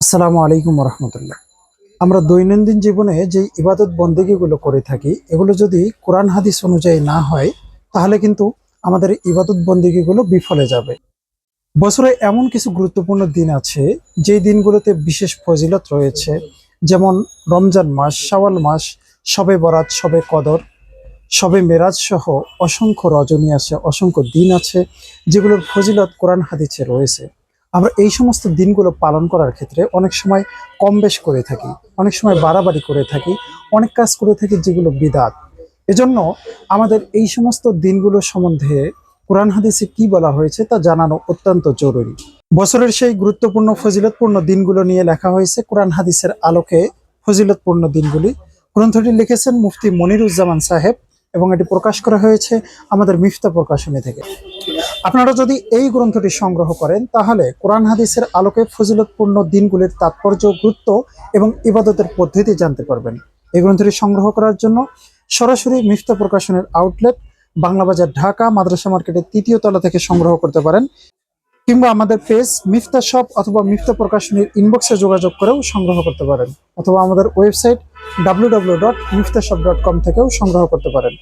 আসসালামু আলাইকুম রহমতুল্লাহ। আমরা দৈনন্দিন জীবনে যে ইবাদত বন্দেগীগুলো করে থাকি, এগুলো যদি কোরআন হাদিস অনুযায়ী না হয়, তাহলে কিন্তু আমাদের ইবাদত বন্দেগীগুলো বিফলে যাবে। বছরে এমন কিছু গুরুত্বপূর্ণ দিন আছে যেই দিনগুলোতে বিশেষ ফজিলত রয়েছে, যেমন রমজান মাস, শাওয়াল মাস, শবে বরাত, শবে কদর, শবে মেরাজ সহ অসংখ্য রজনী আছে, অসংখ্য দিন আছে যেগুলোর ফজিলত কোরআন হাদিসে রয়েছে। আমরা এই সমস্ত দিনগুলো পালন করার ক্ষেত্রে অনেক সময় কম বেশ করে থাকি, অনেক সময় বাড়াবাড়ি করে থাকি, অনেক কাজ করে থাকি যেগুলো বিদআত। এজন্য আমাদের এই সমস্ত দিনগুলো সম্বন্ধে কোরআন হাদিসে কি বলা হয়েছে তা জানানো অত্যন্ত জরুরি। বছরের সেই গুরুত্বপূর্ণ ফজিলতপূর্ণ দিনগুলো নিয়ে লেখা হয়েছে কোরআন হাদিসের আলোকে ফজিলতপূর্ণ দিনগুলি। গ্রন্থটি লিখেছেন মুফতি মনিরুজ্জামান সাহেব এবং এটি প্রকাশ করা হয়েছে আমাদের মিফতা প্রকাশনী থেকে। আপনারা যদি এই গ্রন্থটি সংগ্রহ করেন, তাহলে কোরআন হাদিসের আলোকে ফজিলতপূর্ণ দিনগুলির তাৎপর্য, গুরুত্ব এবং ইবাদতের পদ্ধতি জানতে পারবেন। এই গ্রন্থটি সংগ্রহ করার জন্য সরাসরি মিফতা প্রকাশনের আউটলেট বাংলা বাজার, ঢাকা, মাদ্রাসা মার্কেটের ৩য় তলা থেকে সংগ্রহ করতে পারেন, কিংবা আমাদের পেজ মিফতা শপ অথবা মিফতা প্রকাশনীর ইনবক্সে যোগাযোগ করেও সংগ্রহ করতে পারেন, অথবা আমাদের ওয়েবসাইট www.miftashop.com থেকেও সংগ্রহ করতে পারেন।